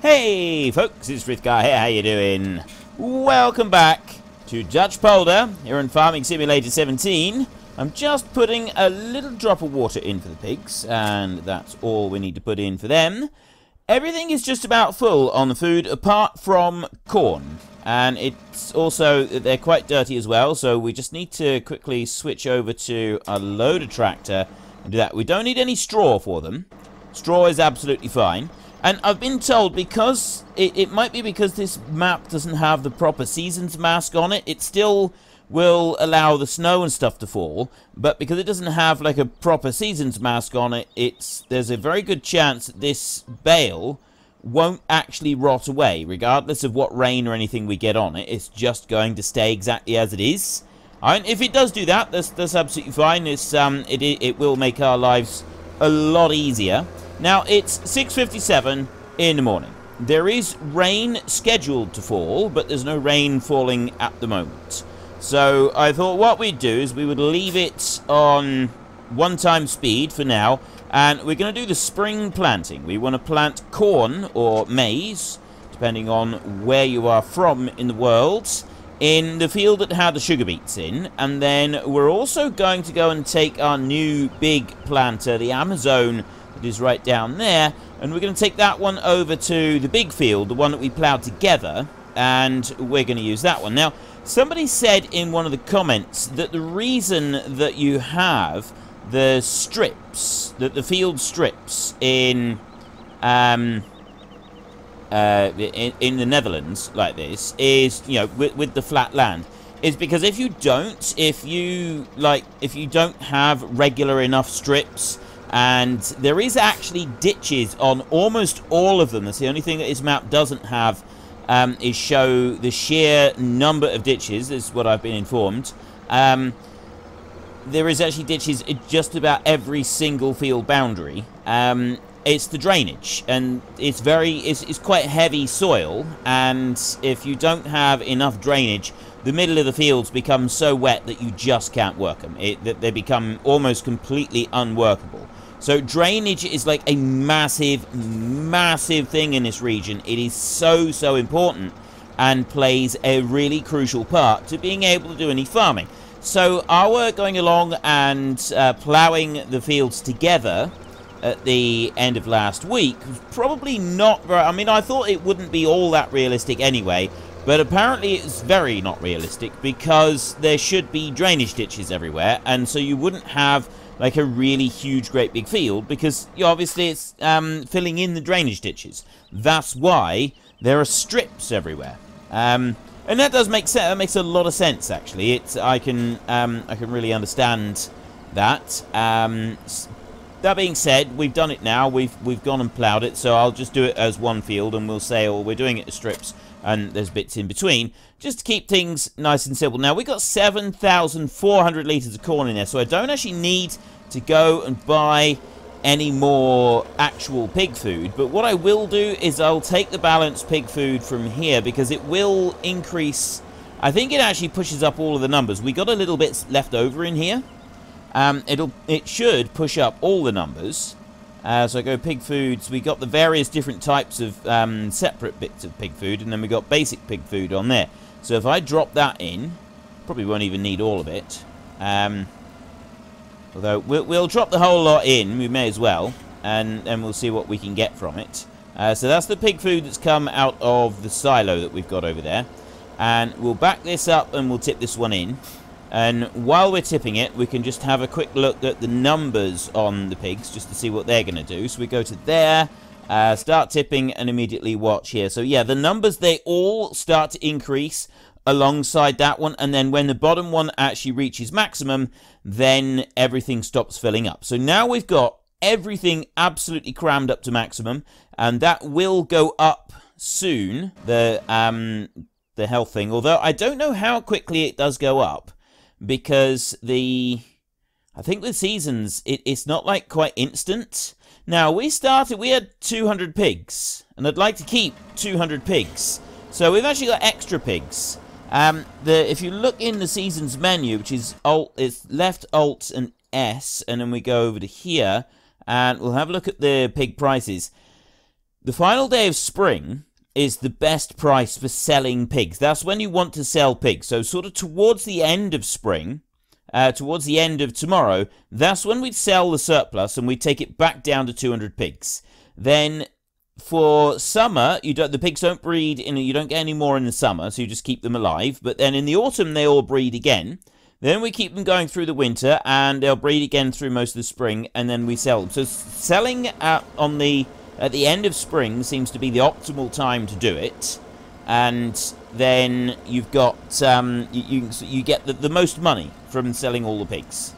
Hey folks, it's Frithgar here, how you doing? Welcome back to Dutch Polder here in Farming Simulator 17. I'm just putting a little drop of water in for the pigs, and that's all we need to put in for them. Everything is just about full on the food apart from corn, and it's also, they're quite dirty as well, so we just need to quickly switch over to a loader tractor and do that. We don't need any straw for them. Straw is absolutely fine. And I've been told, because it might be because this map doesn't have the proper seasons mask on it, it still will allow the snow and stuff to fall, but because it doesn't have like a proper seasons mask on it, there's a very good chance that this bale won't actually rot away, regardless of what rain or anything we get on it. It's just going to stay exactly as it is. And if it does do that, that's absolutely fine. It will make our lives a lot easier. Now, it's 6:57 in the morning. There is rain scheduled to fall, but there's no rain falling at the moment. So I thought what we'd do is we would leave it on one-time speed for now, and we're going to do the spring planting. We want to plant corn or maize, depending on where you are from in the world, in the field that had the sugar beets in. And then we're also going to go and take our new big planter, the Amazon, that is right down there, and we're going to take that one over to the big field, the one that we ploughed together, and we're going to use that one. Now, somebody said in one of the comments that the reason that you have the strips, that the field strips in the Netherlands like this is, you know, with the flat land, is because if you don't have regular enough strips, and there is actually ditches on almost all of them. That's the only thing that this map doesn't have, is show the sheer number of ditches. This is what I've been informed. There is actually ditches in just about every single field boundary. It's the drainage, and it's quite heavy soil, and if you don't have enough drainage, the middle of the fields become so wet that you just can't work them. They become almost completely unworkable. So drainage is like a massive, massive thing in this region. It is so, so important and plays a really crucial part to being able to do any farming. So our going along and ploughing the fields together at the end of last week was probably not very... I mean, I thought it wouldn't be all that realistic anyway, but apparently it's very not realistic because there should be drainage ditches everywhere, and so you wouldn't have like a really huge, great big field, because obviously it's filling in the drainage ditches. That's why there are strips everywhere. And that does make sense. That makes a lot of sense, actually. I can really understand that. That being said, we've done it now. We've gone and ploughed it, so I'll just do it as one field, and we'll say, oh, we're doing it as strips, and there's bits in between, just to keep things nice and simple. Now, we've got 7,400 litres of corn in there, so I don't actually need to go and buy any more actual pig food. But what I will do is I'll take the balanced pig food from here, because it will increase... I think it actually pushes up all of the numbers. We got a little bit left over in here. It should push up all the numbers. So I go pig foods. We got the various different types of separate bits of pig food, and then we got basic pig food on there. So if I drop that in, probably won't even need all of it. Although we'll drop the whole lot in, we may as well, and we'll see what we can get from it. So that's the pig food that's come out of the silo that we've got over there, and we'll back this up and we'll tip this one in. And while we're tipping it, we can just have a quick look at the numbers on the pigs, just to see what they're going to do. So we go to there, start tipping, and immediately watch here. So yeah, the numbers, they all start to increase alongside that one. And then when the bottom one actually reaches maximum, then everything stops filling up. So now we've got everything absolutely crammed up to maximum. And that will go up soon, the health thing. Although I don't know how quickly it does go up, because I think with seasons, it's not like quite instant. Now, we had 200 pigs, and I'd like to keep 200 pigs. So we've actually got extra pigs. If you look in the seasons menu, which is it's left Alt and S, and then we go over to here, and we'll have a look at the pig prices. The final day of spring is the best price for selling pigs. That's when you want to sell pigs. So sort of towards the end of spring, towards the end of tomorrow, that's when we'd sell the surplus and we'd take it back down to 200 pigs. Then for summer, the pigs don't breed, you don't get any more in the summer, so you just keep them alive. But then in the autumn, they all breed again. Then we keep them going through the winter, and they'll breed again through most of the spring, and then we sell them. So selling at the end of spring seems to be the optimal time to do it. And then you've got, you get the most money from selling all the pigs.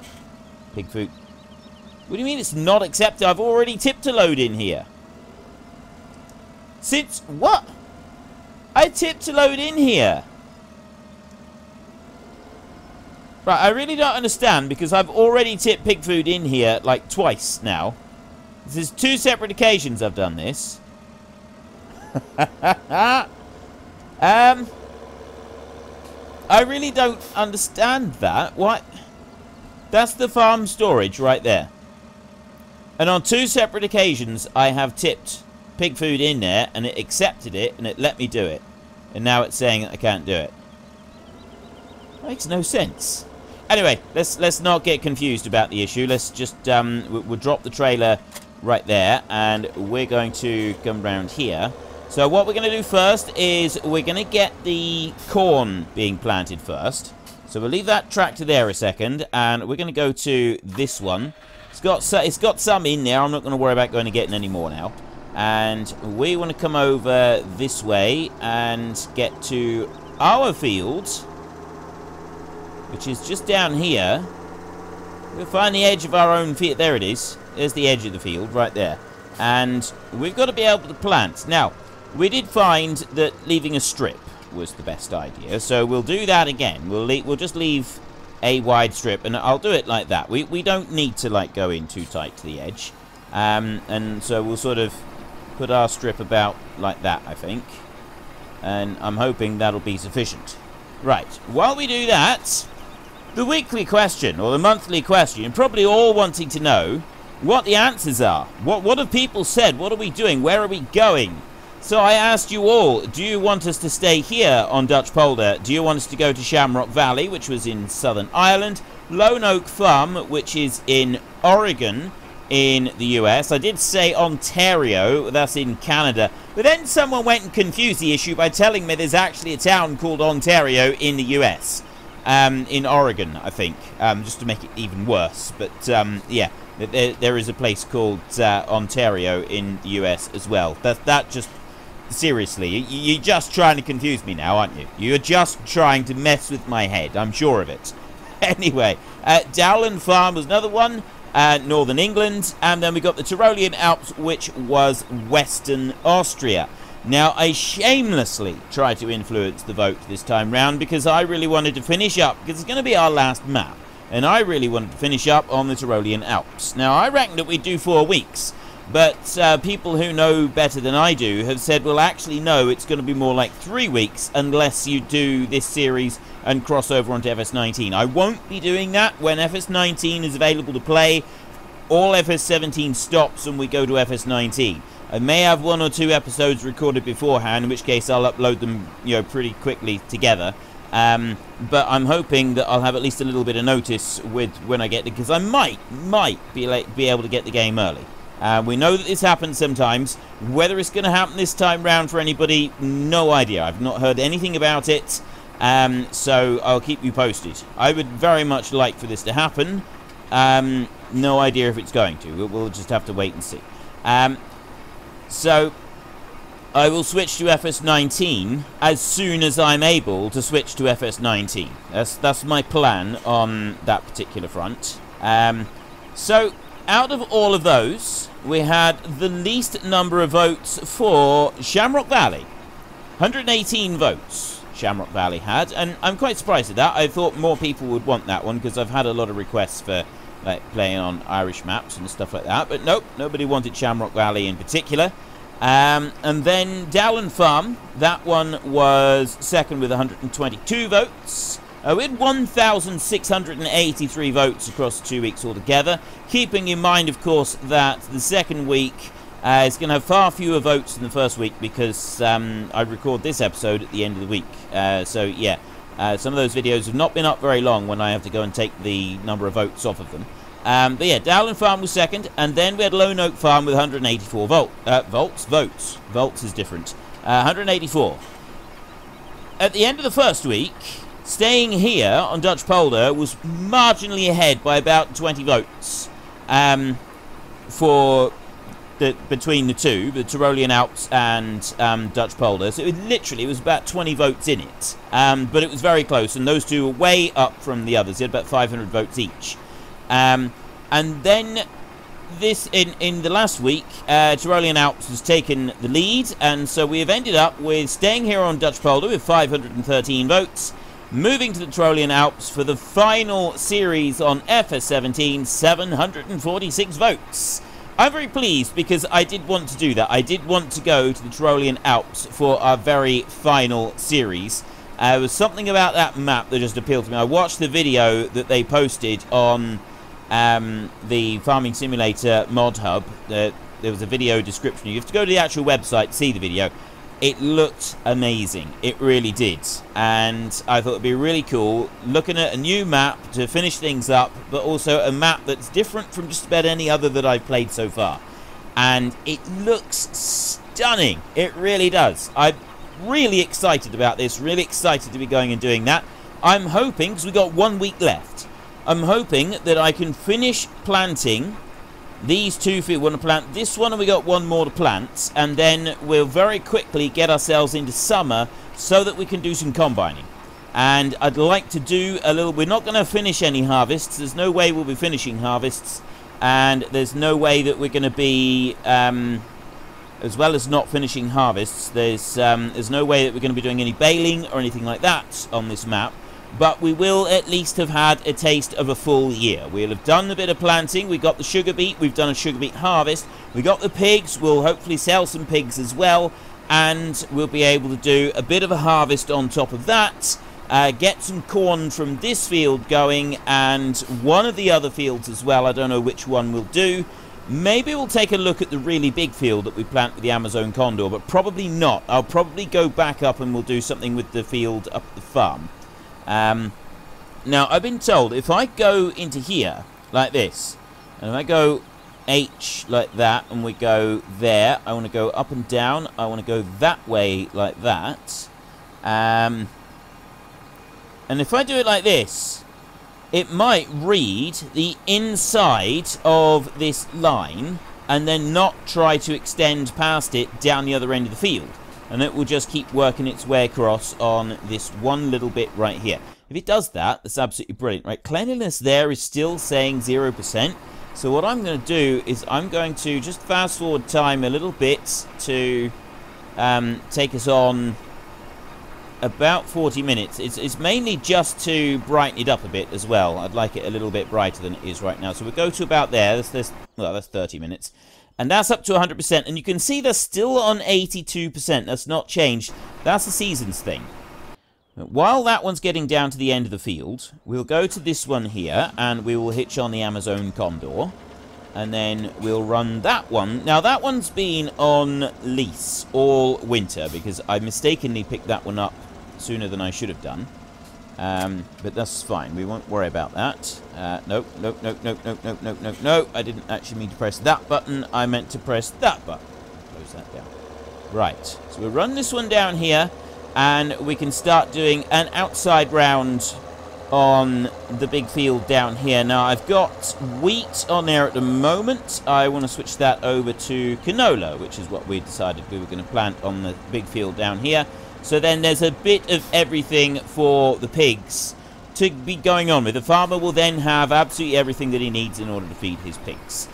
Pig food. What do you mean it's not accepted? I've already tipped a load in here. Since, what? I tipped a load in here. Right, I really don't understand, because I've already tipped pig food in here, like, twice now. This is 2 separate occasions I've done this. I really don't understand that. What? That's the farm storage right there. And on 2 separate occasions, I have tipped pig food in there, and it accepted it, and it let me do it. And now it's saying that I can't do it. Makes no sense. Anyway, let's not get confused about the issue. Let's just we'll drop the trailer right there, and we're going to come round here. So what we're going to do first is we're going to get the corn being planted first. So we'll leave that tractor there a second, and we're going to go to this one. It's got some in there. I'm not going to worry about going and getting any more now. And we want to come over this way and get to our fields, which is just down here. We'll find the edge of our own field. There it is. There's the edge of the field right there. And we've got to be able to plant. Now, we did find that leaving a strip was the best idea. So we'll do that again. We'll just leave a wide strip, and I'll do it like that. We don't need to, like, go in too tight to the edge. And so we'll sort of put our strip about like that, I think. And I'm hoping that'll be sufficient. Right. While we do that, the weekly question, or the monthly question, you're probably all wanting to know what the answers are. What have people said? What are we doing? Where are we going? So I asked you all, do you want us to stay here on Dutch Polder? Do you want us to go to Shamrock Valley, which was in Southern Ireland, Lone Oak Farm, which is in Oregon, in the US. I did say Ontario, that's in Canada, but then someone went and confused the issue by telling me there's actually a town called Ontario in the US, in Oregon, I think, just to make it even worse. But yeah, there is a place called Ontario in the US as well. That just, seriously, you're just trying to confuse me now, aren't you? You're just trying to mess with my head, I'm sure of it. Anyway, Dowland Farm was another one. Northern England, and then we got the Tyrolean Alps, which was Western Austria. Now, I shamelessly tried to influence the vote this time round because I really wanted to finish up, because it's going to be our last map, and I really wanted to finish up on the Tyrolean Alps. Now, I reckoned that we'd do 4 weeks, but people who know better than I do have said, well, actually, no, it's going to be more like 3 weeks unless you do this series and cross over onto FS19. I won't be doing that. When FS19 is available to play, all FS17 stops and we go to FS19. I may have 1 or 2 episodes recorded beforehand, in which case I'll upload them, pretty quickly together. But I'm hoping that I'll have at least a little bit of notice with when I get it, because I might be able to get the game early. We know that this happens sometimes. Whether it's going to happen this time round for anybody, no idea. I've not heard anything about it. So I'll keep you posted. I would very much like for this to happen. No idea if it's going to. We'll just have to wait and see. So I will switch to FS19 as soon as I'm able to switch to FS19. That's my plan on that particular front. So out of all of those, we had the least number of votes for Shamrock Valley. 118 votes Shamrock Valley had, and I'm quite surprised at that. I thought more people would want that one, because I've had a lot of requests for playing on Irish maps and stuff like that, but nope, nobody wanted Shamrock Valley in particular. And then Dowland Farm, that one was second with 122 votes. We had 1,683 votes across 2 weeks altogether, keeping in mind, of course, that the second week It's going to have far fewer votes than the first week because I record this episode at the end of the week. So yeah, some of those videos have not been up very long when I have to go and take the number of votes off of them. But yeah, Dowland Farm was second, and then we had Lone Oak Farm with 184 votes. Volts is different. 184. At the end of the first week, staying here on Dutch Polder was marginally ahead by about 20 votes between the two, the Tyrolean Alps and Dutch Polder. So it was about 20 votes in it. But it was very close, and those two were way up from the others. They had about 500 votes each. And then this in the last week, Tyrolean Alps has taken the lead, and so we have ended up with staying here on Dutch Polder with 513 votes, moving to the Tyrolean Alps for the final series on FS17, 746 votes. I'm very pleased because I did want to do that. I did want to go to the Tyrolean Alps for our very final series. There was something about that map that just appealed to me. I watched the video that they posted on the Farming Simulator mod hub. There was a video description. You have to go to the actual website to see the video. It looked amazing. It really did. And I thought it'd be really cool looking at a new map to finish things up, but also a map that's different from just about any other that I've played so far. And it looks stunning. It really does. I'm really excited about this. Really excited to be going and doing that. I'm hoping, because we've got 1 week left, I'm hoping that I can finish planting these two fields. We want to plant this one, and we got one more to plant, and then we'll very quickly get ourselves into summer so that we can do some combining. And I'd like to do a little. We're not going to finish any harvests. There's no way we'll be finishing harvests, and there's no way that we're going to be, as well as not finishing harvests, there's no way that we're going to be doing any baling or anything like that on this map. But we will at least have had a taste of a full year. We'll have done a bit of planting. We got the sugar beet. We've done a sugar beet harvest. We got the pigs. We'll hopefully sell some pigs as well. And we'll be able to do a bit of a harvest on top of that. Get some corn from this field going. And one of the other fields as well. I don't know which one we'll do. Maybe we'll take a look at the really big field that we plant with the Amazon condor. But probably not. I'll probably go back up and we'll do something with the field up the farm. Now, I've been told if I go into here like this, and if I go H like that, and we go there, I want to go up and down, I want to go that way like that, and if I do it like this, it might read the inside of this line and then not try to extend past it down the other end of the field. And it will just keep working its way across on this one little bit right here. If it does that, that's absolutely brilliant. Right, cleanliness there is still saying 0%. So what I'm going to do is I'm going to just fast forward time a little bit to take us on about 40 minutes. It's mainly just to brighten it up a bit as well. I'd like it a little bit brighter than it is right now. So we'll go to about there. Well, that's 30 minutes. And that's up to 100%, and you can see they're still on 82%. That's not changed. That's a seasons thing. While that one's getting down to the end of the field, we'll go to this one here, and we will hitch on the Amazon condor. And then we'll run that one. Now, that one's been on lease all winter, because I mistakenly picked that one up sooner than I should have done. But that's fine. We won't worry about that. Nope. I didn't actually mean to press that button. I meant to press that button. Close that down. Right. So we'll run this one down here, and we can start doing an outside round on the big field down here. Now, I've got wheat on there at the moment. I want to switch that over to canola, which is what we decided we were going to plant on the big field down here. So then there's a bit of everything for the pigs to be going on with. The farmer will then have absolutely everything that he needs in order to feed his pigs.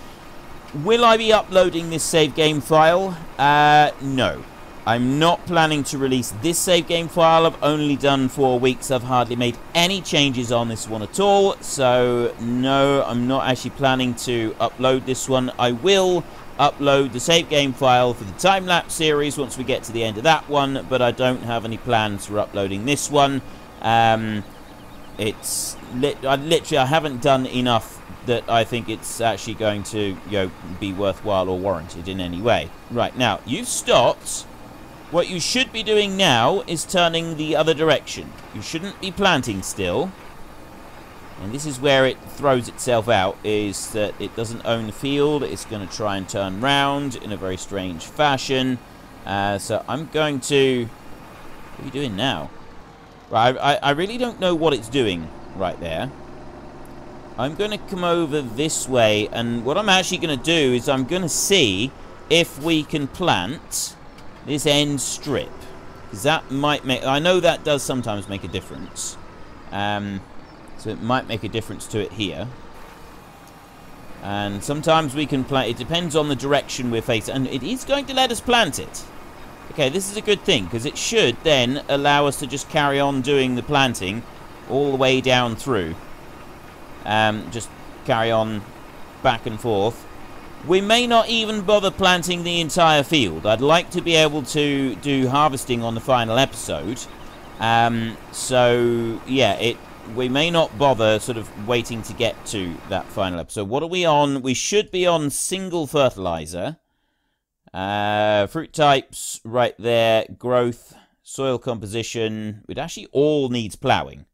Will I be uploading this save game file? No. I'm not planning to release this save game file. I've only done 4 weeks. I've hardly made any changes on this one at all. So, no, I'm not actually planning to upload this one. I will upload the save game file for the time-lapse series once we get to the end of that one, but I don't have any plans for uploading this one. I haven't done enough that I think it's actually going to, be worthwhile or warranted in any way. Right, now, you've stopped. What you should be doing now is turning the other direction. You shouldn't be planting still. And this is where it throws itself out, is that it doesn't own the field. It's going to try and turn round in a very strange fashion. So I'm going to... What are you doing now? Right, I really don't know what it's doing right there. I'm going to come over this way, and what I'm actually going to do is I'm going to see if we can plant this end strip. Because that might make... I know that does sometimes make a difference. So it might make a difference to it here. And sometimes we can plant... It depends on the direction we're facing. And it is going to let us plant it. Okay, this is a good thing, because it should then allow us to just carry on doing the planting all the way down through. Just carry on back and forth. We may not even bother planting the entire field. I'd like to be able to do harvesting on the final episode. So, yeah, we may not bother sort of waiting to get to that final episode. What are we on? We should be on single fertilizer. Fruit types right there. Growth, soil composition. It actually all needs ploughing.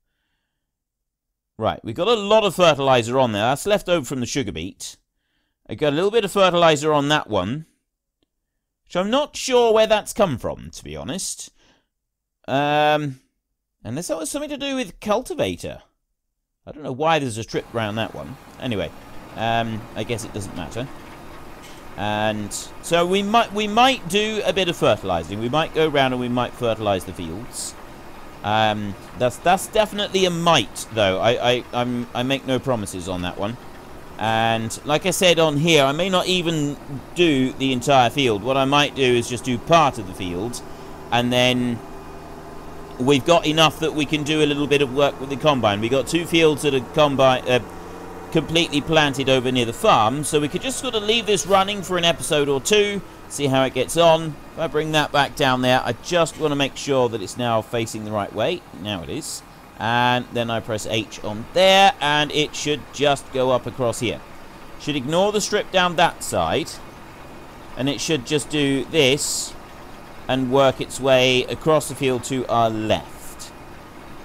Right, we've got a lot of fertilizer on there. That's left over from the sugar beet. I got a little bit of fertilizer on that one, which I'm not sure where that's come from, to be honest. Unless that was something to do with cultivator. I don't know why there's a strip around that one. Anyway, I guess it doesn't matter. And so we might do a bit of fertilizing. We might go around and we might fertilize the fields. That's definitely a might, though. I make no promises on that one. And like I said on here, I may not even do the entire field. What I might do is just do part of the field, and then we've got enough that we can do a little bit of work with the combine. We've got 2 fields that are completely planted over near the farm, so we could just sort of leave this running for an episode or 2, see how it gets on. If I bring that back down there, I just want to make sure that it's now facing the right way. Now it is. And then I press H on there, and it should just go up across here. Should ignore the strip down that side, and it should just do this and work its way across the field to our left.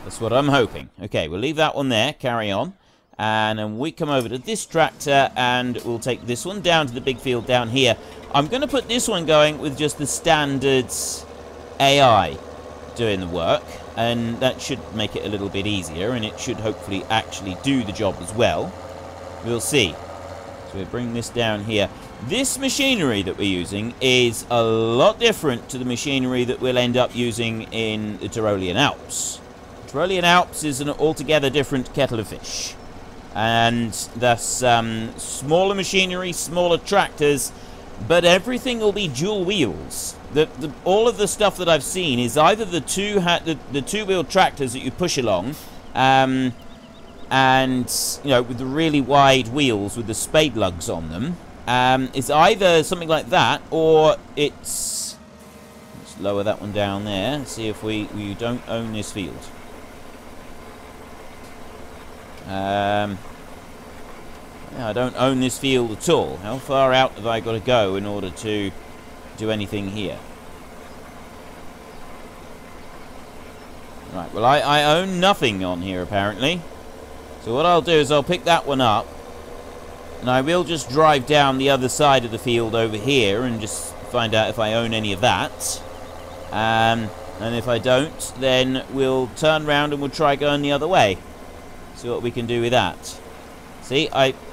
That's what I'm hoping. Okay, we'll leave that one there, carry on. And then we come over to this tractor, and we'll take this one down to the big field down here. I'm going to put this one going with just the standard AI doing the work, and that should make it a little bit easier, and it should hopefully actually do the job as well. We'll see. So we bring this down here. This machinery that we're using is a lot different to the machinery that we'll end up using in the Tyrolean Alps. The Tyrolean Alps is an altogether different kettle of fish. And thus smaller machinery, smaller tractors, but everything will be dual wheels. All of the stuff that I've seen is either the two-wheel tractors that you push along, and with the really wide wheels with the spade lugs on them. It's either something like that, or let's lower that one down there. See if we don't own this field. I don't own this field at all. How far out have I got to go in order to do anything here? Right, well, I own nothing on here, apparently. So what I'll do is I'll pick that one up, and I will just drive down the other side of the field over here and just find out if I own any of that. And if I don't, then we'll turn around and we'll try going the other way. See what we can do with that. See,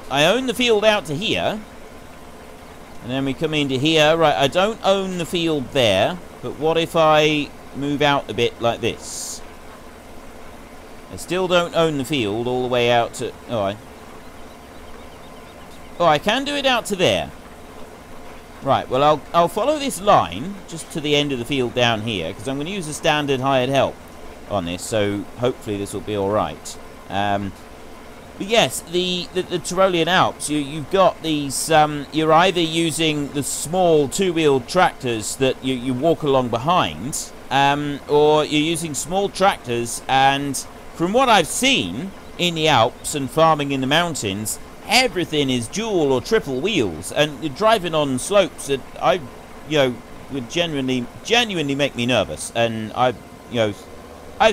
I own the field out to here, and then we come into here. Right, I don't own the field there, but what if I move out a bit like this? I still don't own the field all the way out to... I can do it out to there. Right, well, I'll follow this line just to the end of the field down here, because I'm going to use a standard hired help on this, so hopefully this will be alright. But yes, the Tyrolean Alps, you've got these, you're either using the small two-wheeled tractors that you walk along behind, or you're using small tractors, and from what I've seen in the Alps and farming in the mountains, everything is dual or triple wheels, and you're driving on slopes that would genuinely make me nervous. And I've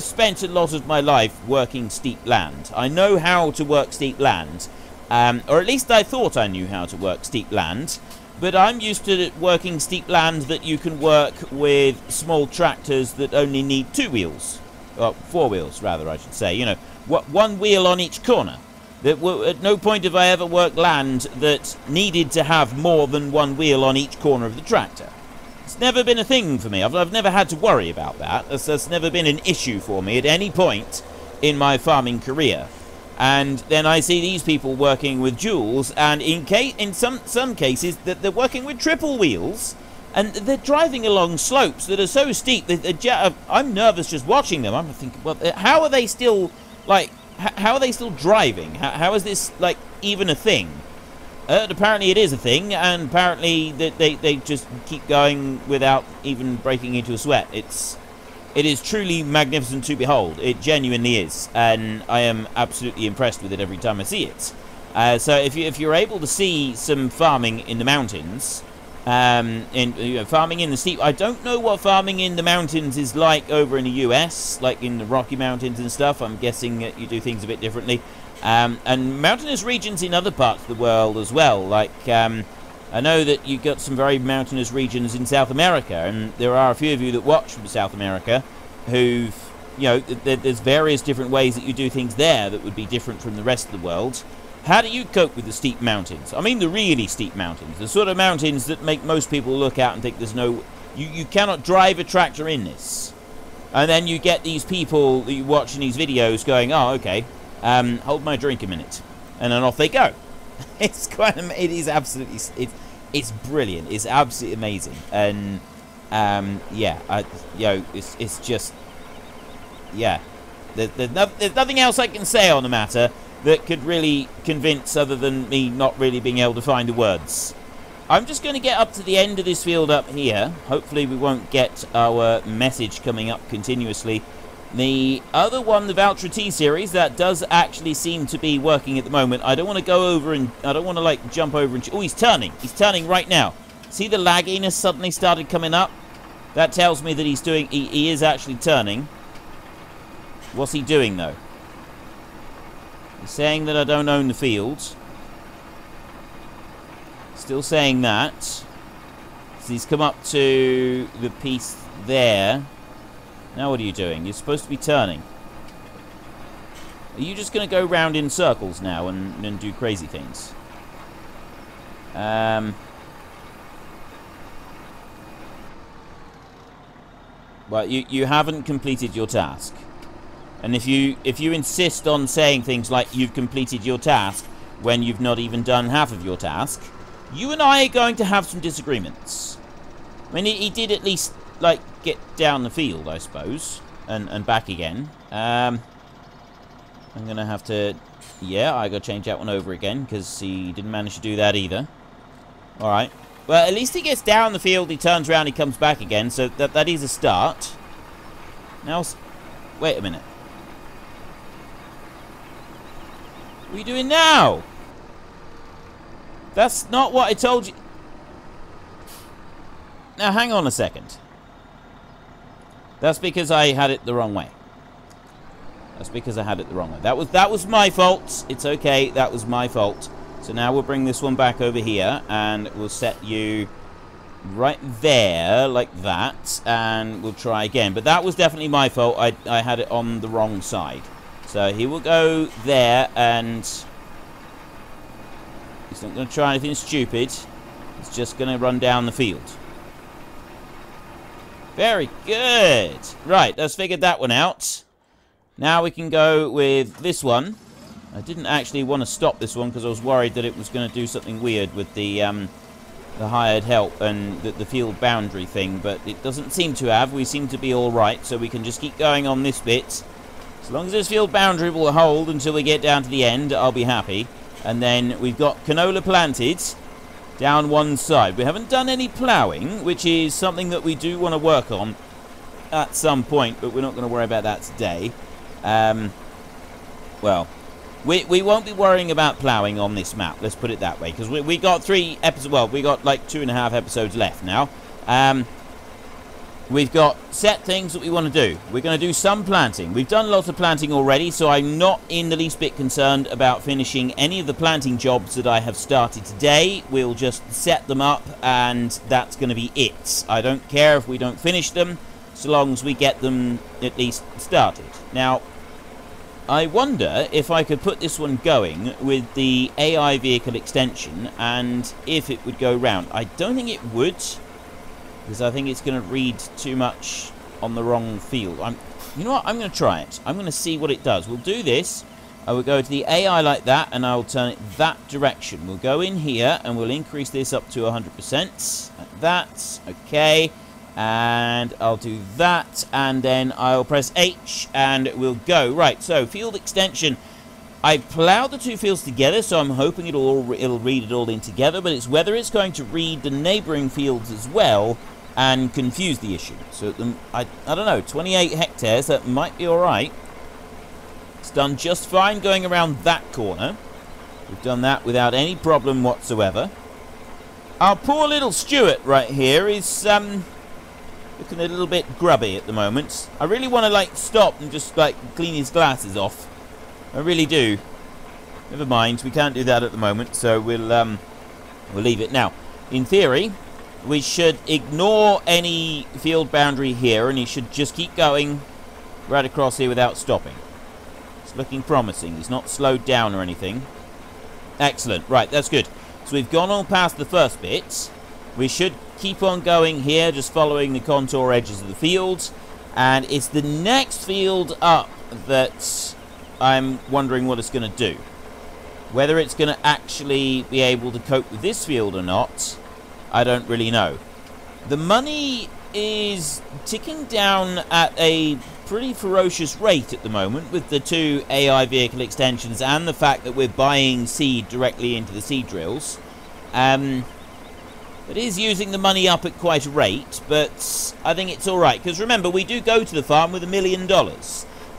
spent a lot of my life working steep land. I know how to work steep land, or at least I thought I knew how to work steep land. But I'm used to working steep land that you can work with small tractors that only need 2 wheels. Well, 4 wheels, rather, I should say. One wheel on each corner. At no point have I ever worked land that needed to have more than 1 wheel on each corner of the tractor. It's never been a thing for me. I've never had to worry about that. That's never been an issue for me at any point in my farming career. And then I see these people working with duals, and in some cases that they're working with triple wheels, and they're driving along slopes that are so steep that I'm nervous just watching them. I'm thinking, well, how are they still how are they still driving? How is this even a thing? Apparently it is a thing, and apparently they just keep going without even breaking into a sweat. It is truly magnificent to behold. It genuinely is, and I am absolutely impressed with it every time I see it. So if you're able to see some farming in the mountains, farming in the steep, I don't know what farming in the mountains is like over in the US, like in the Rocky Mountains and stuff. I'm guessing that you do things a bit differently, and mountainous regions in other parts of the world as well. I know that you've got some very mountainous regions in South America, and there are a few of you that watch from South America who've, there's various different ways that you do things there that would be different from the rest of the world. How do you cope with the steep mountains? I mean the really steep mountains, the sort of mountains that make most people look out and think there's no, you cannot drive a tractor in this. And then you get these people that you watch in these videos going, oh, okay, hold my drink a minute. And then off they go. It's it's brilliant. It's absolutely amazing. And it's just, there's nothing else I can say on the matter that could really convince, other than me not really being able to find the words. I'm just going to get up to the end of this field up here. Hopefully we won't get our message coming up continuously. The other one, the Valtra T series, that does actually seem to be working at the moment. I don't want to go over and, I don't want to jump over and, oh, he's turning right now. See the lagginess suddenly started coming up? That tells me that he is actually turning. What's he doing though? He's saying that I don't own the field. Still saying that. So he's come up to the piece there. Now what are you doing? You're supposed to be turning. Are you just going to go round in circles now and do crazy things? Well, you haven't completed your task. And if you insist on saying things like you've completed your task when you've not even done half of your task, you and I are going to have some disagreements. I mean, he did at least get down the field, I suppose, and back again. I'm gonna have to, I gotta change that one over again because he didn't manage to do that either. All right, well, at least he gets down the field, he turns around, he comes back again, so that is a start. Now, wait a minute. What are you doing now? That's not what I told you. Now, hang on a second. That's because I had it the wrong way. That's because I had it the wrong way. That was my fault. It's okay. That was my fault. So now we'll bring this one back over here, and we'll set you right there, like that, and we'll try again. But that was definitely my fault. I had it on the wrong side. So he will go there, and he's not going to try anything stupid. He's just going to run down the field. Very good. Right, let's figure that one out. Now we can go with this one. I didn't actually want to stop this one because I was worried that it was going to do something weird with the hired help and the field boundary thing, but it doesn't seem to have. We seem to be all right, so we can just keep going on this bit. As long as this field boundary will hold until we get down to the end, I'll be happy. And then we've got canola planted down one side. We haven't done any ploughing, which is something that we do want to work on at some point, but we're not going to worry about that today. Well, We won't be worrying about ploughing on this map, let's put it that way, because we got 3 episodes, well, we got like 2.5 episodes left now. We've got set things that we want to do. We're going to do some planting. We've done lots of planting already, so I'm not in the least bit concerned about finishing any of the planting jobs that I have started today. We'll just set them up, and that's going to be it. I don't care if we don't finish them, so long as we get them at least started. Now, I wonder if I could put this one going with the AI vehicle extension, and if it would go round. I don't think it would, because I think it's going to read too much on the wrong field. You know what? I'm going to try it. I'm going to see what it does. We'll do this. I will go to the AI like that, and I'll turn it that direction. We'll go in here, and we'll increase this up to 100%. Like that. Okay. And I'll do that, and then I'll press H, and we'll go. Right, so field extension. I ploughed the 2 fields together, so I'm hoping it'll read it all in together, but it's whether it's going to read the neighbouring fields as well and confuse the issue. So I don't know, 28 hectares, that might be alright. It's done just fine going around that corner. We've done that without any problem whatsoever. Our poor little Stuart right here is looking a little bit grubby at the moment. I really want to like stop and just like clean his glasses off. I really do. Never mind, we can't do that at the moment, so we'll leave it now. In theory, we should ignore any field boundary here, and he should just keep going right across here without stopping. It's looking promising. He's not slowed down or anything. Excellent. Right, that's good. So we've gone on past the first bit. We should keep on going here, just following the contour edges of the field. And it's the next field up that I'm wondering what it's going to do. Whether it's going to actually be able to cope with this field or not, I don't really know. The money is ticking down at a pretty ferocious rate at the moment with the 2 AI vehicle extensions and the fact that we're buying seed directly into the seed drills. It is using the money up at quite a rate, but I think it's alright, because remember, we do go to the farm with $1 million.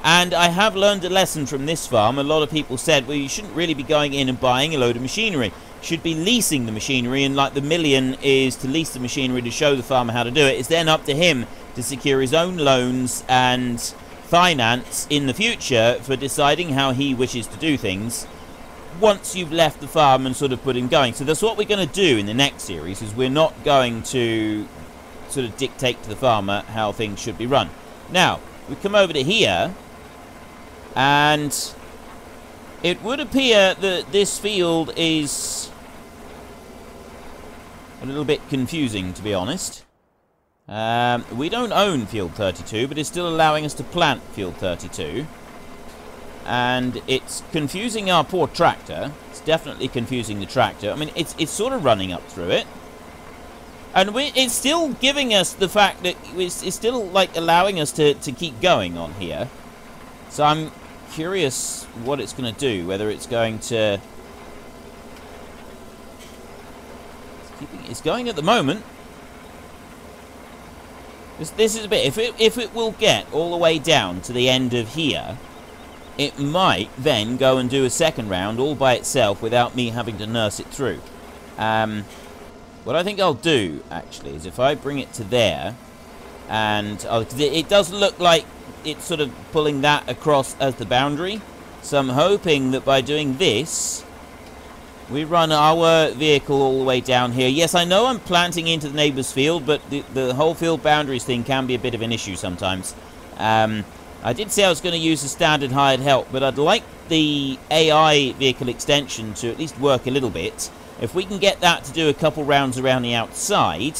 And I have learned a lesson from this farm. A lot of people said, well, you shouldn't really be going in and buying a load of machinery. You should be leasing the machinery, and like the $1 million is to lease the machinery to show the farmer how to do it. It's then up to him to secure his own loans and finance in the future for deciding how he wishes to do things once you've left the farm and sort of put him going. So that's what we're going to do in the next series, is we're not going to sort of dictate to the farmer how things should be run. Now, we come over to here, and it would appear that this field is a little bit confusing, to be honest. We don't own field 32, but it's still allowing us to plant field 32. And it's confusing our poor tractor. It's definitely confusing the tractor. I mean, it's sort of running up through it. And it's still giving us the fact that it's still, like, allowing us to keep going on here. So I'm curious what it's going to do. Whether it's going to... It's going at the moment. This is a bit... If it will get all the way down to the end of here, it might then go and do a second round all by itself without me having to nurse it through. What I think I'll do, actually, is if I bring it to there, and it does look like it's sort of pulling that across as the boundary. So I'm hoping that by doing this, we run our vehicle all the way down here. Yes, I know I'm planting into the neighbour's field, but the whole field boundaries thing can be a bit of an issue sometimes. I did say I was going to use the standard hired help, but I'd like the AI vehicle extension to at least work a little bit. If we can get that to do a couple rounds around the outside,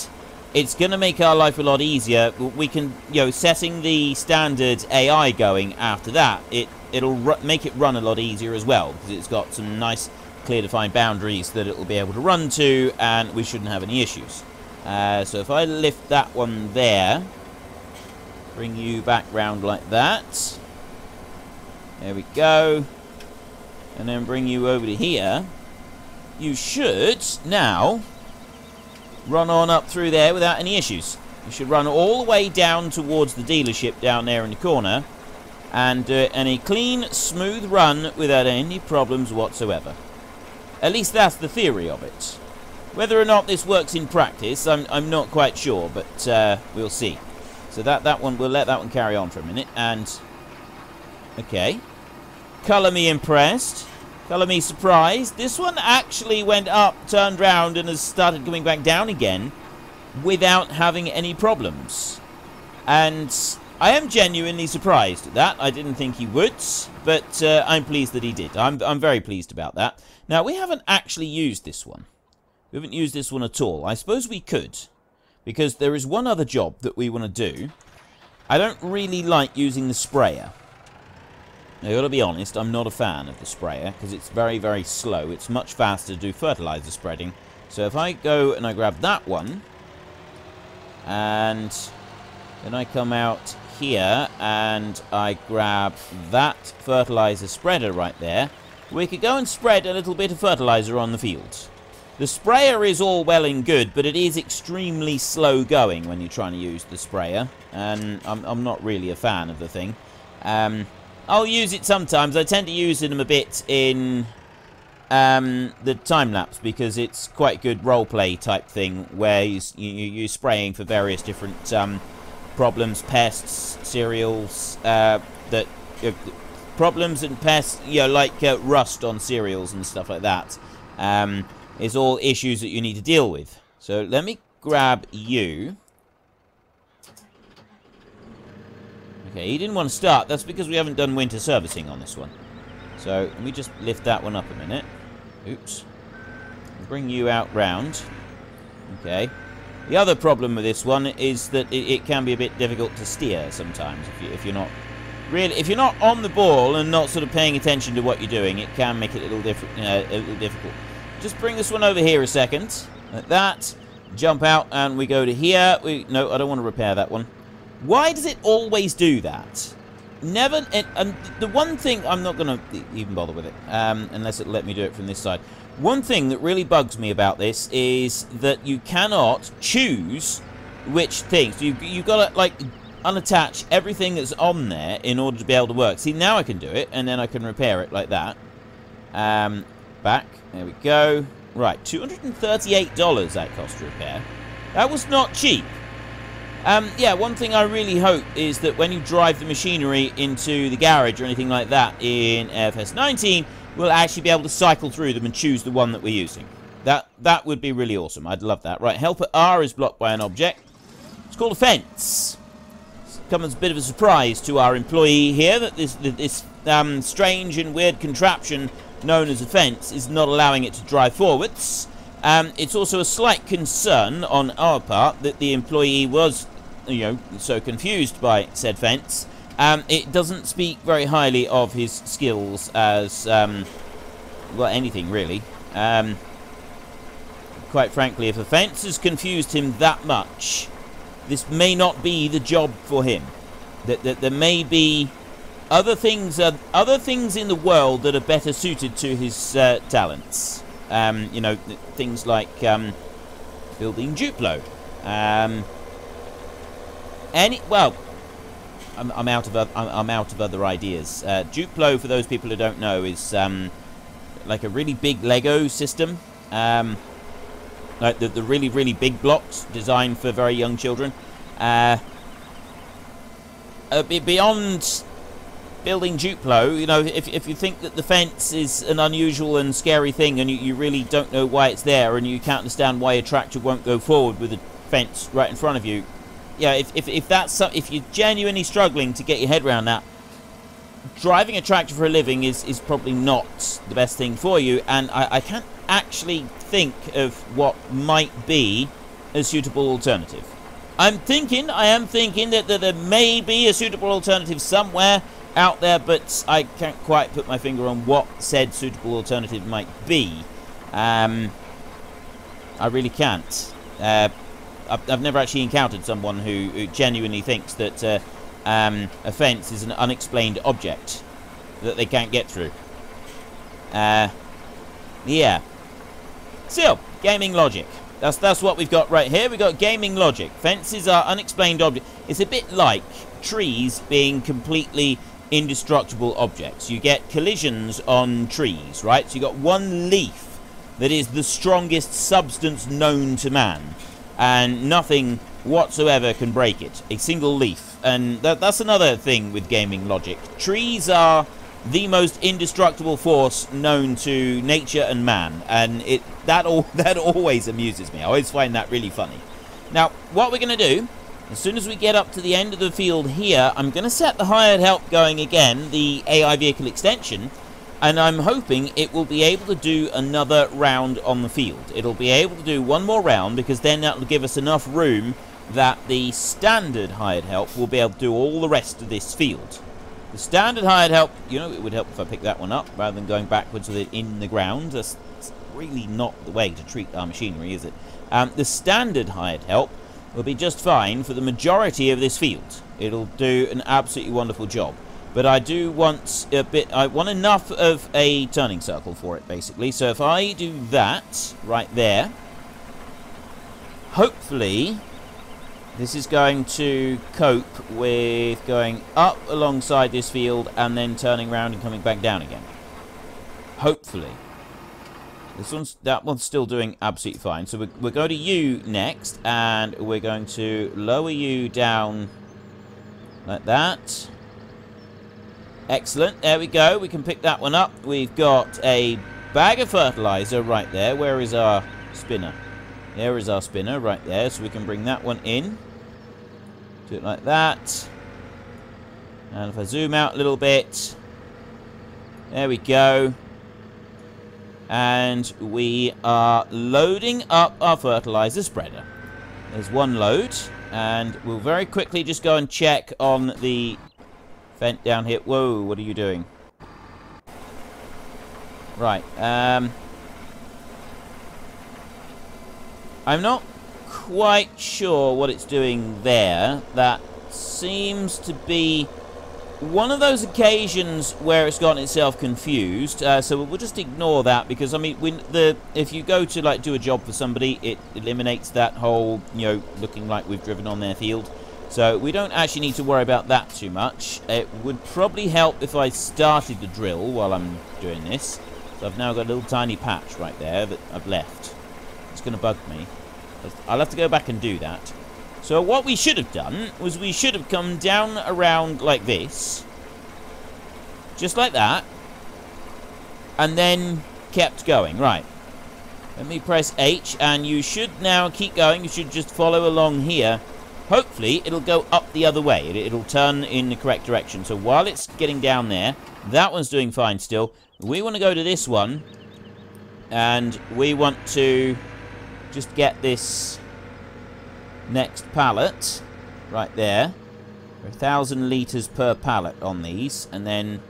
it's going to make our life a lot easier. We can, setting the standard AI going after that, it'll make it run a lot easier as well, because it's got some nice, clear defined boundaries that it will be able to run to, and we shouldn't have any issues. So if I lift that one there, bring you back round like that, there we go, and then bring you over to here, you should now run on up through there without any issues. You should run all the way down towards the dealership down there in the corner, and do it in a clean, smooth run without any problems whatsoever. At least that's the theory of it. Whether or not this works in practice, I'm not quite sure, but we'll see. So that one, we'll let that one carry on for a minute, and... Okay. Colour me impressed. Colour me surprised. This one actually went up, turned round, and has started coming back down again without having any problems. And I am genuinely surprised at that. I didn't think he would, but I'm pleased that he did. I'm very pleased about that. Now, we haven't actually used this one. We haven't used this one at all. I suppose we could, because there is one other job that we want to do. I don't really like using the sprayer. Now, I've got to be honest, I'm not a fan of the sprayer, because it's very, very slow. It's much faster to do fertilizer spreading. So if I go and I grab that one, and then I come out here, and I grab that fertilizer spreader right there, we could go and spread a little bit of fertilizer on the field. The sprayer is all well and good, but it is extremely slow going when you're trying to use the sprayer, and I'm not really a fan of the thing. I'll use it sometimes. I tend to use them a bit in the time-lapse, because it's quite good roleplay type thing, where you're spraying for various different problems, pests, cereals, problems and pests, you know, like rust on cereals and stuff like that. It's all issues that you need to deal with. So let me grab you. Okay, he didn't want to start. That's because we haven't done winter servicing on this one. So let me just lift that one up a minute. Oops. Bring you out round. Okay. The other problem with this one is that it can be a bit difficult to steer sometimes if you're not really, if you're not on the ball and not sort of paying attention to what you're doing. It can make it a little difficult. Just bring this one over here a second, like that. Jump out and we go to here. No, I don't want to repair that one. Why does it always do that? Never. And the one thing, I'm not going to even bother with it unless it'll let me do it from this side. One thing that really bugs me about this is that you cannot choose which things. You've got to, like, unattach everything that's on there in order to be able to work. See, now I can do it, and then I can repair it like that. Back. There we go. Right, $238 that cost to repair. That was not cheap. Yeah, one thing I really hope is that when you drive the machinery into the garage or anything like that in FS17, we'll actually be able to cycle through them and choose the one that we're using. That would be really awesome. I'd love that. Right, helper R is blocked by an object. It's called a fence. It's come as a bit of a surprise to our employee here that this strange and weird contraption known as a fence is not allowing it to drive forwards. It's also a slight concern on our part that the employee was, you know, so confused by said fence. It doesn't speak very highly of his skills as, well, anything really. Quite frankly, if a fence has confused him that much, this may not be the job for him. That there may be other things in the world that are better suited to his talents. You know, things like building Duplo. Well, I'm out of other ideas. Duplo, for those people who don't know, is like a really big Lego system. Like the really, really big blocks designed for very young children. Beyond building Duplo, you know, if you think that the fence is an unusual and scary thing and you really don't know why it's there and you can't understand why a tractor won't go forward with a fence right in front of you, yeah, if you're genuinely struggling to get your head around that, driving a tractor for a living is probably not the best thing for you, and I can't actually think of what might be a suitable alternative. I am thinking that there may be a suitable alternative somewhere out there, but I can't quite put my finger on what said suitable alternative might be. I really can't. I've never actually encountered someone who genuinely thinks that a fence is an unexplained object that they can't get through. Yeah. So, gaming logic. That's what we've got right here. We've got gaming logic. Fences are unexplained objects. It's a bit like trees being completely indestructible objects. You get collisions on trees, right? So you got one leaf that is the strongest substance known to man, and nothing whatsoever can break it. A single leaf. And that's another thing with gaming logic. Trees are the most indestructible force known to nature and man, and that always amuses me. I always find that really funny. Now, what we're going to do, as soon as we get up to the end of the field here, I'm going to set the hired help going again, the AI vehicle extension, and I'm hoping it will be able to do another round on the field. It'll be able to do one more round, because then that will give us enough room that the standard hired help will be able to do all the rest of this field. The standard hired help, you know, it would help if I pick that one up rather than going backwards with it in the ground. That's really not the way to treat our machinery, is it? The standard hired help will be just fine for the majority of this field. It'll do an absolutely wonderful job. But I do want I want enough of a turning circle for it, basically. So if I do that right there, hopefully this is going to cope with going up alongside this field and then turning around and coming back down again. Hopefully. That one's still doing absolutely fine. So we're going to you next, and we're going to lower you down like that. Excellent. There we go. We can pick that one up. We've got a bag of fertilizer right there. Where is our spinner? There is our spinner right there. So we can bring that one in. Do it like that. And if I zoom out a little bit. There we go. And we are loading up our fertilizer spreader. There's one load. And we'll very quickly just go and check on the vent down here. Whoa, what are you doing? Right. I'm not quite sure what it's doing there. That seems to be one of those occasions where it's gotten itself confused. So we'll just ignore that, because I mean, if you go to like do a job for somebody, it eliminates that whole, you know, looking like we've driven on their field. So we don't actually need to worry about that too much. It would probably help if I started the drill while I'm doing this. So I've now got a little tiny patch right there that I've left. It's going to bug me. I'll have to go back and do that. So what we should have done was we should have come down around like this. Just like that. And then kept going. Right. Let me press H, and you should now keep going. You should just follow along here. Hopefully, it'll go up the other way. It'll turn in the correct direction. So while it's getting down there, that one's doing fine still. We want to go to this one. And we want to just get this next pallet right there. 1,000 litres per pallet on these. And then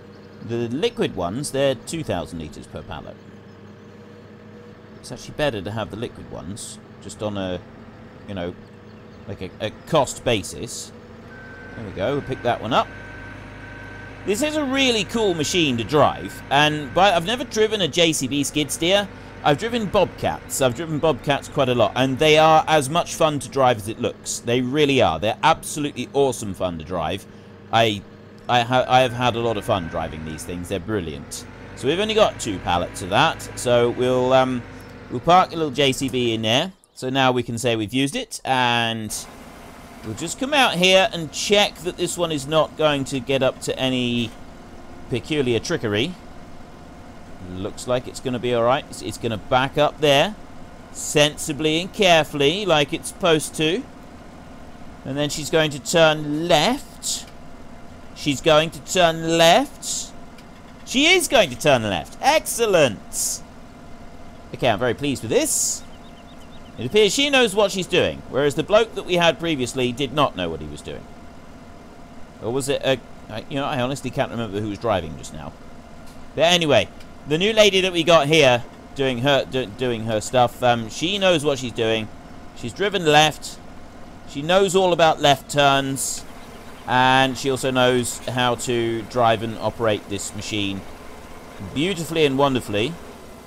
the liquid ones, they're 2,000 litres per pallet. It's actually better to have the liquid ones. Just on a, you know, like a cost basis. There we go, we'll pick that one up. This is a really cool machine to drive, and I've never driven a JCB skid steer. I've driven Bobcats. I've driven Bobcats quite a lot, and they are as much fun to drive as it looks. They really are. They're absolutely awesome fun to drive. I have had a lot of fun driving these things. They're brilliant. So we've only got 2 pallets of that, so we'll park a little JCB in there. So now we can say we've used it, and we'll just come out here and check that this one is not going to get up to any peculiar trickery. Looks like it's going to be alright. It's going to back up there sensibly and carefully like it's supposed to. And then she's going to turn left. She's going to turn left. She is going to turn left. Excellent. Okay, I'm very pleased with this. It appears she knows what she's doing, whereas the bloke that we had previously did not know what he was doing. Or was it a... You know, I honestly can't remember who was driving just now. But anyway, the new lady that we got here doing her stuff, she knows what she's doing. She's driven left. She knows all about left turns. And she also knows how to drive and operate this machine beautifully and wonderfully.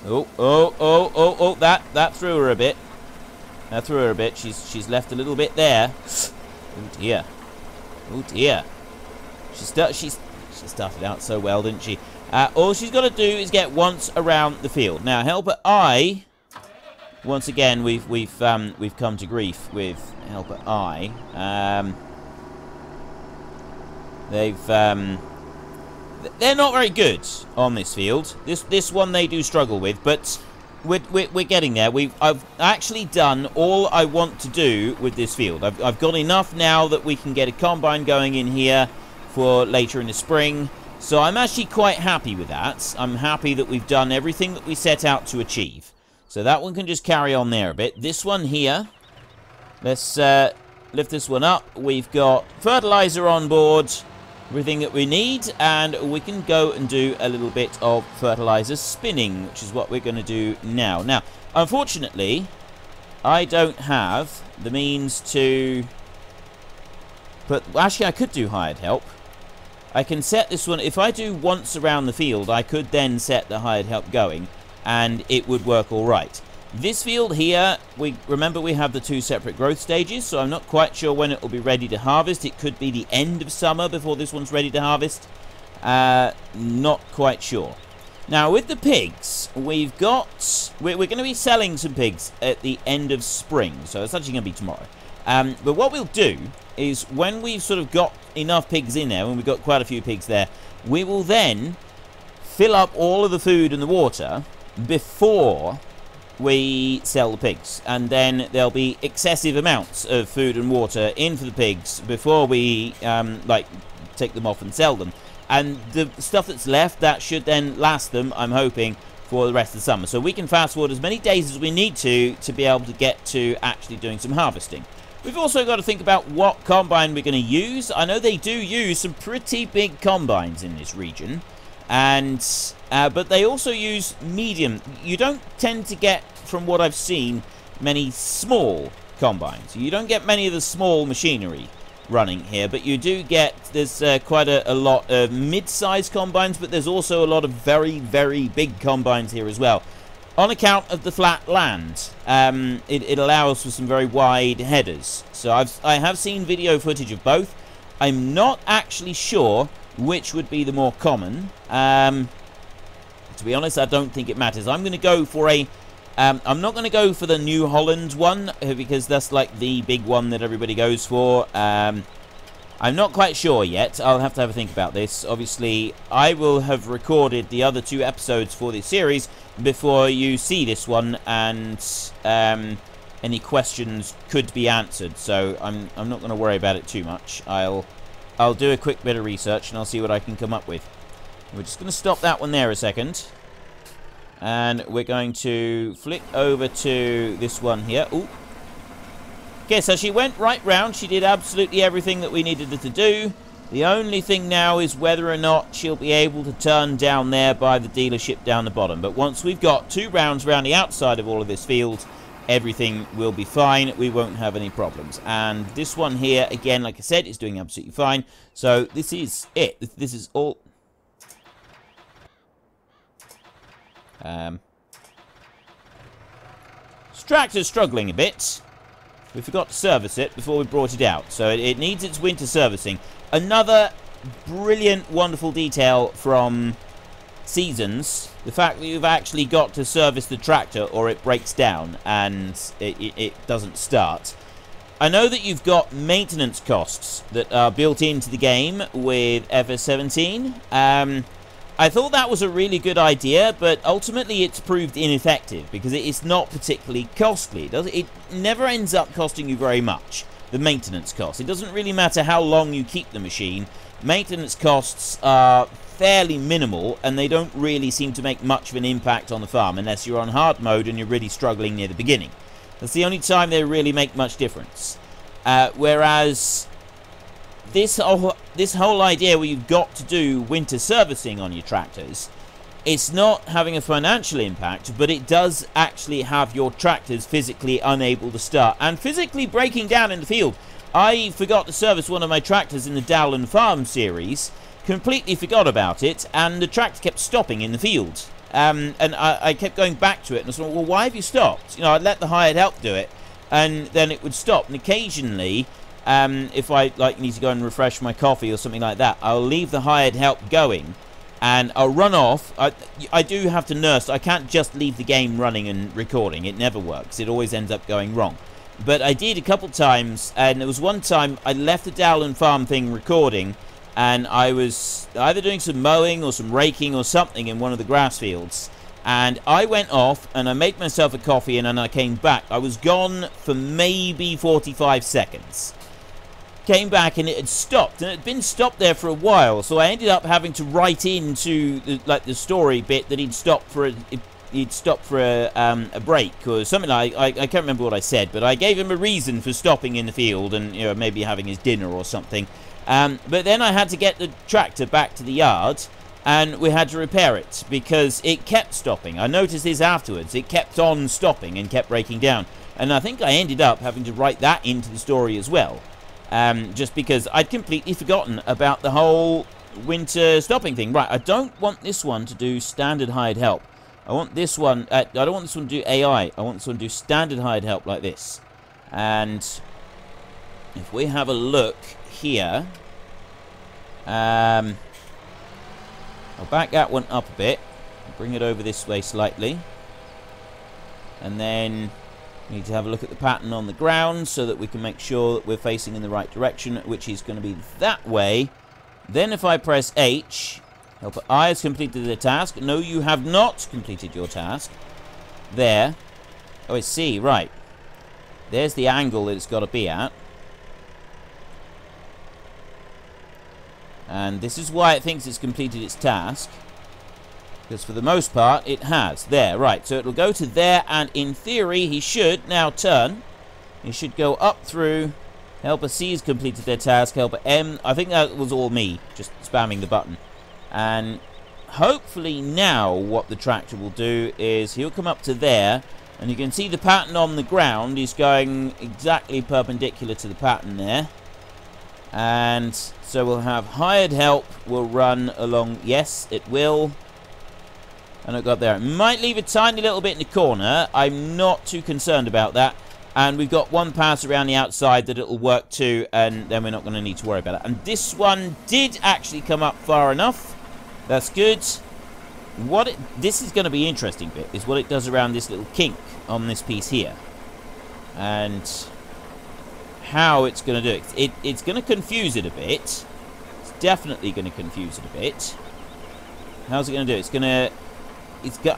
Oh, that threw her a bit. That threw her a bit. She's left a little bit there. Oh dear. Oh dear. She's She started out so well, didn't she? All she's got to do is get once around the field. Now, helper I, once again, we've come to grief with helper I. They're not very good on this field. This one they do struggle with, but we're getting there. I've actually done all I want to do with this field. I've got enough now that we can get a combine going in here for later in the spring. So I'm actually quite happy with that. I'm happy that we've done everything that we set out to achieve. So that one can just carry on there a bit. This one here, let's lift this one up. We've got fertilizer on board, everything that we need, and we can go and do a little bit of fertilizer spinning, which is what we're going to do now. Now, unfortunately, I don't have the means to put... Actually, I could do hired help. I can set this one... If I do once around the field, I could then set the hired help going, and it would work all right. This field here, remember we have the 2 separate growth stages, so I'm not quite sure when it will be ready to harvest. It could be the end of summer before this one's ready to harvest. Not quite sure. Now, with the pigs, we're going to be selling some pigs at the end of spring, so it's actually going to be tomorrow. But what we'll do is when we've sort of got enough pigs in there, when we've got quite a few pigs there, we will then fill up all of the food and the water before we sell the pigs, and then there'll be excessive amounts of food and water in for the pigs before we like take them off and sell them, and the stuff that's left, that should then last them, I'm hoping, for the rest of the summer. So we can fast forward as many days as we need to be able to get to actually doing some harvesting. We've also got to think about what combine we're going to use. I know they do use some pretty big combines in this region, and but they also use medium. You don't tend to get, from what I've seen, many small combines. You don't get many of the small machinery running here, but you do get, there's quite a lot of mid-sized combines, but there's also a lot of very, very big combines here as well. On account of the flat land, it allows for some very wide headers. So I have seen video footage of both. I'm not actually sure which would be the more common. To be honest, I don't think it matters. I'm going to go for a... I'm not going to go for the New Holland one, because that's like the big one that everybody goes for. I'm not quite sure yet. I'll have to have a think about this. Obviously, I will have recorded the other 2 episodes for this series before you see this one, and any questions could be answered. So I'm not going to worry about it too much. I'll do a quick bit of research, and I'll see what I can come up with. We're just going to stop that one there a second. And we're going to flick over to this one here. Ooh. Okay, so she went right round. She did absolutely everything that we needed her to do. The only thing now is whether or not she'll be able to turn down there by the dealership down the bottom. But once we've got 2 rounds around the outside of all of this field, everything will be fine. We won't have any problems. And this one here, again, like I said, is doing absolutely fine. So this is it. This is all... This tractor's struggling a bit. We forgot to service it before we brought it out, so it needs its winter servicing. Another brilliant, wonderful detail from Seasons, the fact that you've actually got to service the tractor or it breaks down and it doesn't start. I know that you've got maintenance costs that are built into the game with FS17. I thought that was a really good idea, but ultimately it's proved ineffective because it's not particularly costly. It never ends up costing you very much, the maintenance cost. It doesn't really matter how long you keep the machine. Maintenance costs are fairly minimal, and they don't really seem to make much of an impact on the farm unless you're on hard mode and you're really struggling near the beginning. That's the only time they really make much difference. Whereas... This whole idea where you've got to do winter servicing on your tractors, it's not having a financial impact, but it does actually have your tractors physically unable to start and physically breaking down in the field. I forgot to service one of my tractors in the Dowland Farm series, completely forgot about it, and the tractor kept stopping in the field. And I kept going back to it, and I was like, well, why have you stopped? You know, I'd let the hired help do it, and then it would stop. And occasionally... if I like need to go and refresh my coffee or something like that, I'll leave the hired help going, and I'll run off. I do have to nurse. I can't just leave the game running and recording. It never works. It always ends up going wrong. But I did a couple times, and there was one time I left the Dowland Farm thing recording, and I was either doing some mowing or some raking or something in one of the grass fields. And I went off, and I made myself a coffee, and then I came back. I was gone for maybe 45 seconds. Came back, and it had stopped, and it had been stopped there for a while. So I ended up having to write into the story bit that he'd stopped for a break or something. I can't remember what I said, but I gave him a reason for stopping in the field and maybe having his dinner or something. But then I had to get the tractor back to the yard, and we had to repair it because it kept stopping. I noticed this afterwards. It kept on stopping and kept breaking down. And I think I ended up having to write that into the story as well. Just because I'd completely forgotten about the whole winter stopping thing. Right, I don't want this one to do standard hired help. I want this one, I don't want this one to do AI. I want this one to do standard hired help like this. And if we have a look here, I'll back that one up a bit, bring it over this way slightly, and then we need to have a look at the pattern on the ground so that we can make sure that we're facing in the right direction, which is going to be that way. Then if I press H, helper I has completed the task. No, you have not completed your task. There. Oh, I see, right. There's the angle that it's got to be at. And this is why it thinks it's completed its task. Because for the most part, it has. There, right. So it'll go to there, and in theory, he should now turn. He should go up through. Helper C has completed their task. Helper M, I think that was all me, just spamming the button. And hopefully now what the tractor will do is he'll come up to there, and you can see the pattern on the ground is going exactly perpendicular to the pattern there. And so we'll have hired help will run along. Yes, it will. And it got there. It might leave a tiny little bit in the corner. I'm not too concerned about that. And we've got one pass around the outside that it'll work to, and then we're not going to need to worry about it. And this one did actually come up far enough. That's good. This is going to be interesting bit, is what it does around this little kink on this piece here. And how it's going to do it. It's going to confuse it a bit. It's definitely going to confuse it a bit. How's it going to do? It's going to...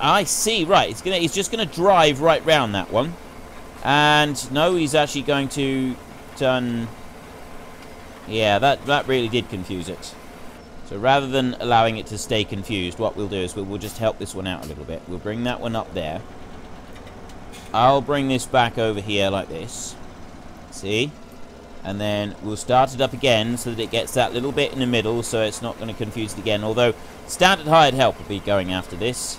I see, right. It's just going to drive right round that one. And no, he's actually going to turn... Yeah, that really did confuse it. So rather than allowing it to stay confused, what we'll do is we'll just help this one out a little bit. We'll bring that one up there. I'll bring this back over here like this. See? And then we'll start it up again so that it gets that little bit in the middle, so it's not going to confuse it again. Although standard hired help will be going after this.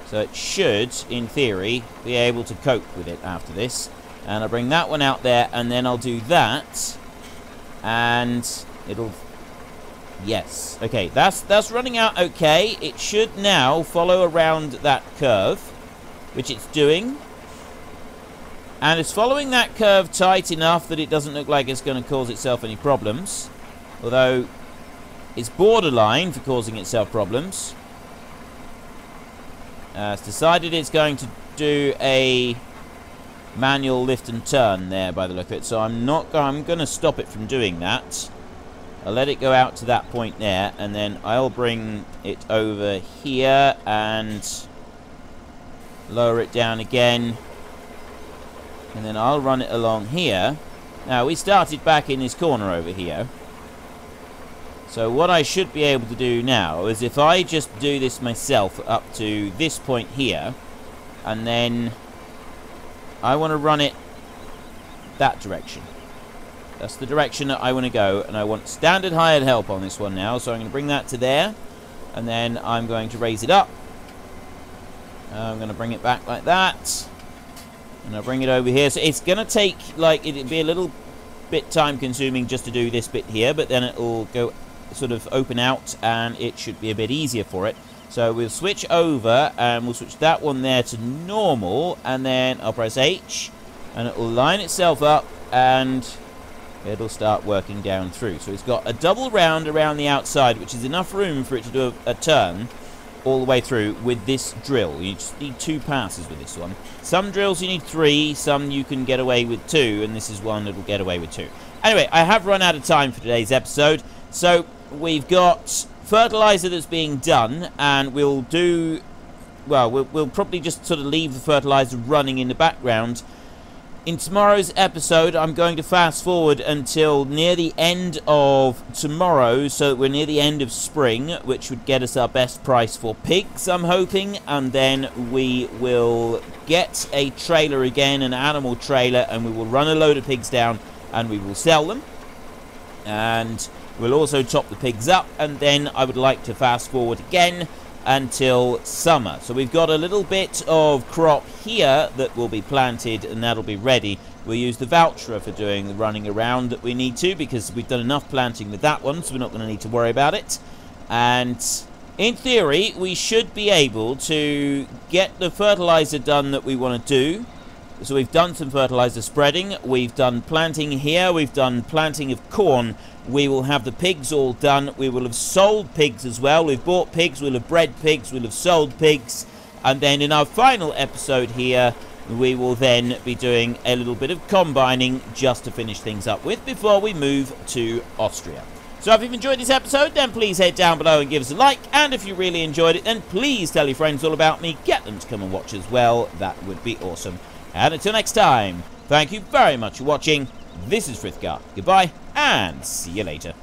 So it should, in theory, be able to cope with it after this. And I'll bring that one out there, and then I'll do that. And it'll... Yes. Okay, that's running out okay. It should now follow around that curve, which it's doing. And it's following that curve tight enough that it doesn't look like it's going to cause itself any problems. Although, it's borderline for causing itself problems. It's decided it's going to do a manual lift and turn there by the look of it. So I'm going to stop it from doing that. I'll let it go out to that point there, and then I'll bring it over here and lower it down again. And then I'll run it along here. Now, we started back in this corner over here. So what I should be able to do now is if I just do this myself up to this point here, and then I want to run it that direction. That's the direction that I want to go, and I want standard hired help on this one now, so I'm going to bring that to there, and then I'm going to raise it up. I'm going to bring it back like that, and I'll bring it over here. So it's going to take, like, it'd be a little bit time consuming just to do this bit here, but then it'll go sort of open out, and it should be a bit easier for it. So we'll switch over, and we'll switch that one there to normal, and then I'll press H, and it will line itself up, and it'll start working down through. So it's got a double round around the outside, which is enough room for it to do a turn all the way through with this drill. You just need 2 passes with this one. Some drills you need 3, some you can get away with 2, and this is one that will get away with 2. Anyway, I have run out of time for today's episode, so we've got fertilizer that's being done, and we'll do... Well, we'll probably just sort of leave the fertilizer running in the background. In tomorrow's episode, I'm going to fast forward until near the end of tomorrow, so that we're near the end of spring, which would get us our best price for pigs, I'm hoping, and then we will get a trailer again, an animal trailer, and we will run a load of pigs down, and we will sell them, and we'll also chop the pigs up, and then I would like to fast forward again until summer. So we've got a little bit of crop here that will be planted, and that'll be ready. We'll use the voucher for doing the running around that we need to, because we've done enough planting with that one, so we're not going to need to worry about it. And in theory, we should be able to get the fertilizer done that we want to do. So we've done some fertilizer spreading, we've done planting here, we've done planting of corn. We will have the pigs all done. We will have sold pigs as well. We've bought pigs, we'll have bred pigs, we'll have sold pigs. And then in our final episode here, we will then be doing a little bit of combining just to finish things up with before we move to Austria. So if you've enjoyed this episode, then please head down below and give us a like. And if you really enjoyed it, then please tell your friends all about me. Get them to come and watch as well. That would be awesome. And until next time, thank you very much for watching. This is Frithgar. Goodbye, and see you later.